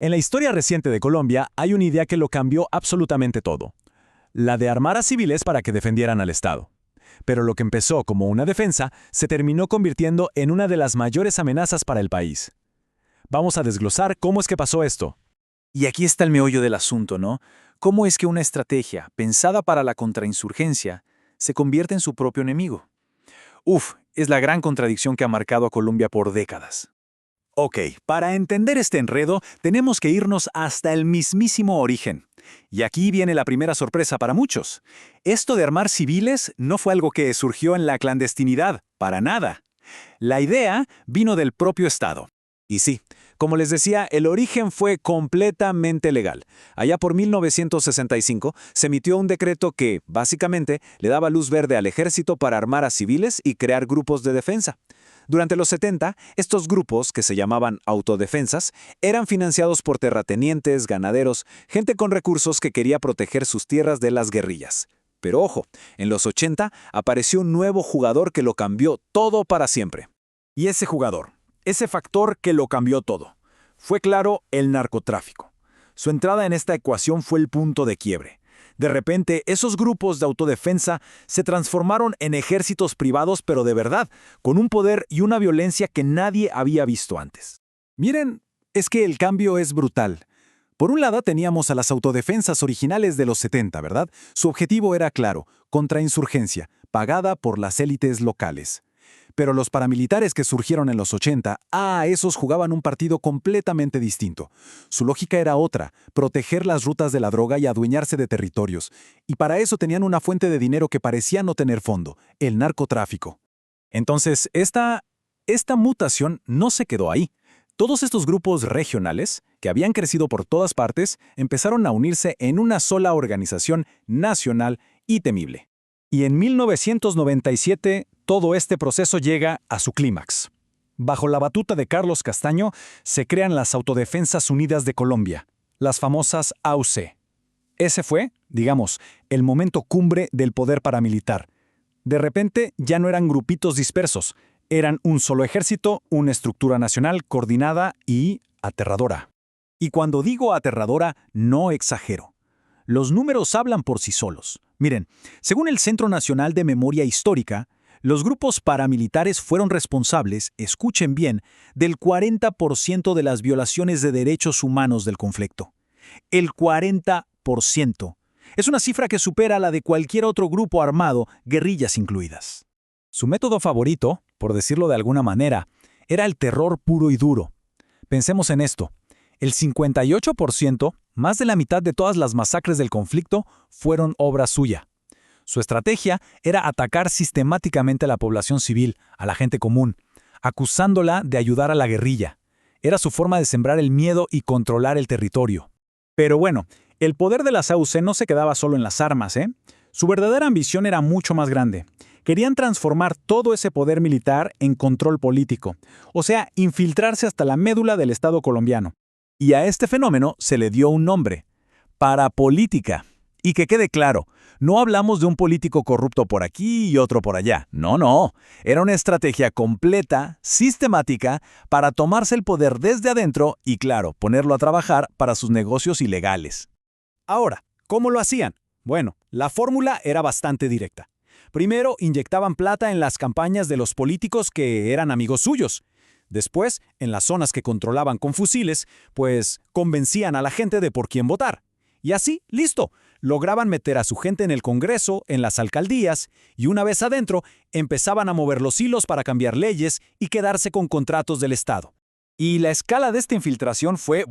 En la historia reciente de Colombia hay una idea que lo cambió absolutamente todo. La de armar a civiles para que defendieran al Estado. Pero lo que empezó como una defensa se terminó convirtiendo en una de las mayores amenazas para el país. Vamos a desglosar cómo es que pasó esto. Y aquí está el meollo del asunto, ¿no? ¿Cómo es que una estrategia pensada para la contrainsurgencia se convierte en su propio enemigo? Es la gran contradicción que ha marcado a Colombia por décadas. Ok, para entender este enredo, tenemos que irnos hasta el mismísimo origen. Y aquí viene la primera sorpresa para muchos. Esto de armar civiles no fue algo que surgió en la clandestinidad, para nada. La idea vino del propio Estado. Y sí, como les decía, el origen fue completamente legal. Allá por 1965 se emitió un decreto que, básicamente, le daba luz verde al ejército para armar a civiles y crear grupos de defensa. Durante los 70, estos grupos, que se llamaban autodefensas, eran financiados por terratenientes, ganaderos, gente con recursos que quería proteger sus tierras de las guerrillas. Pero ojo, en los 80 apareció un nuevo jugador que lo cambió todo para siempre. Y ese jugador, ese factor que lo cambió todo, fue claro el narcotráfico. Su entrada en esta ecuación fue el punto de quiebre. De repente, esos grupos de autodefensa se transformaron en ejércitos privados, pero de verdad, con un poder y una violencia que nadie había visto antes. Miren, es que el cambio es brutal. Por un lado teníamos a las autodefensas originales de los 70, ¿verdad? Su objetivo era claro, contrainsurgencia, pagada por las élites locales. Pero los paramilitares que surgieron en los 80, esos jugaban un partido completamente distinto. Su lógica era otra, proteger las rutas de la droga y adueñarse de territorios. Y para eso tenían una fuente de dinero que parecía no tener fondo, el narcotráfico. Entonces, esta mutación no se quedó ahí. Todos estos grupos regionales, que habían crecido por todas partes, empezaron a unirse en una sola organización nacional y temible. Y en 1997, todo este proceso llega a su clímax. Bajo la batuta de Carlos Castaño, se crean las Autodefensas Unidas de Colombia, las famosas AUC. Ese fue, digamos, el momento cumbre del poder paramilitar. De repente, ya no eran grupitos dispersos, eran un solo ejército, una estructura nacional coordinada y aterradora. Y cuando digo aterradora, no exagero. Los números hablan por sí solos. Miren, según el Centro Nacional de Memoria Histórica, los grupos paramilitares fueron responsables, escuchen bien, del 40% de las violaciones de derechos humanos del conflicto. El 40%. Es una cifra que supera la de cualquier otro grupo armado, guerrillas incluidas. Su método favorito, por decirlo de alguna manera, era el terror puro y duro. Pensemos en esto. El 58%, más de la mitad de todas las masacres del conflicto, fueron obra suya. Su estrategia era atacar sistemáticamente a la población civil, a la gente común, acusándola de ayudar a la guerrilla. Era su forma de sembrar el miedo y controlar el territorio. Pero bueno, el poder de las AUC no se quedaba solo en las armas, ¿eh? Su verdadera ambición era mucho más grande. Querían transformar todo ese poder militar en control político, o sea, infiltrarse hasta la médula del Estado colombiano. Y a este fenómeno se le dio un nombre: parapolítica. Y que quede claro, no hablamos de un político corrupto por aquí y otro por allá. No. Era una estrategia completa, sistemática, para tomarse el poder desde adentro y, claro, ponerlo a trabajar para sus negocios ilegales. Ahora, ¿cómo lo hacían? Bueno, la fórmula era bastante directa. Primero, inyectaban plata en las campañas de los políticos que eran amigos suyos. Después, en las zonas que controlaban con fusiles, pues convencían a la gente de por quién votar. Y así, listo, lograban meter a su gente en el Congreso, en las alcaldías, y una vez adentro, empezaban a mover los hilos para cambiar leyes y quedarse con contratos del Estado. Y la escala de esta infiltración fue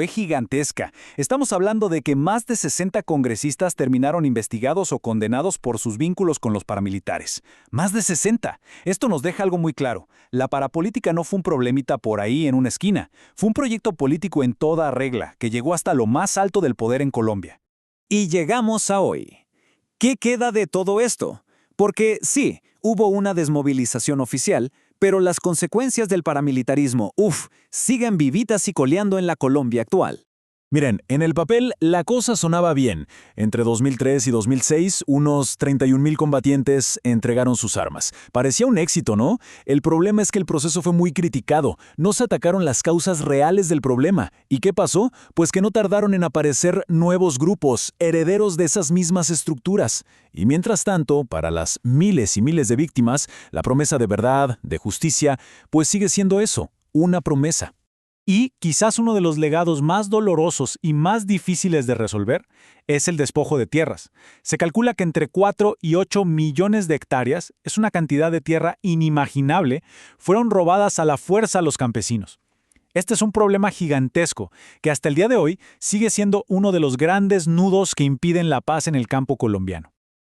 gigantesca. Estamos hablando de que más de 60 congresistas terminaron investigados o condenados por sus vínculos con los paramilitares. ¡Más de 60! Esto nos deja algo muy claro. La parapolítica no fue un problemita por ahí en una esquina. Fue un proyecto político en toda regla, que llegó hasta lo más alto del poder en Colombia. Y llegamos a hoy. ¿Qué queda de todo esto? Porque sí, hubo una desmovilización oficial, pero las consecuencias del paramilitarismo, siguen vivitas y coleando en la Colombia actual. Miren, en el papel la cosa sonaba bien. Entre 2003 y 2006, unos 31,000 combatientes entregaron sus armas. Parecía un éxito, ¿no? El problema es que el proceso fue muy criticado. No se atacaron las causas reales del problema. ¿Y qué pasó? Pues que no tardaron en aparecer nuevos grupos, herederos de esas mismas estructuras. Y mientras tanto, para las miles y miles de víctimas, la promesa de verdad, de justicia, pues sigue siendo eso, una promesa. Y quizás uno de los legados más dolorosos y más difíciles de resolver es el despojo de tierras. Se calcula que entre 4 y 8 millones de hectáreas, es una cantidad de tierra inimaginable, fueron robadas a la fuerza a los campesinos. Este es un problema gigantesco que hasta el día de hoy sigue siendo uno de los grandes nudos que impiden la paz en el campo colombiano.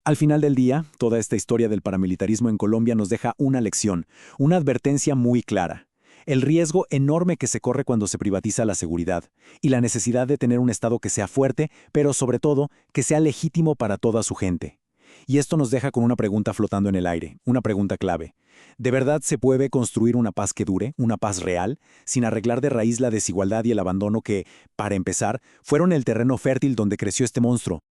Al final del día, toda esta historia del paramilitarismo en Colombia nos deja una lección, una advertencia muy clara. El riesgo enorme que se corre cuando se privatiza la seguridad y la necesidad de tener un Estado que sea fuerte, pero sobre todo, que sea legítimo para toda su gente. Y esto nos deja con una pregunta flotando en el aire, una pregunta clave. ¿De verdad se puede construir una paz que dure, una paz real, sin arreglar de raíz la desigualdad y el abandono que, para empezar, fueron el terreno fértil donde creció este monstruo?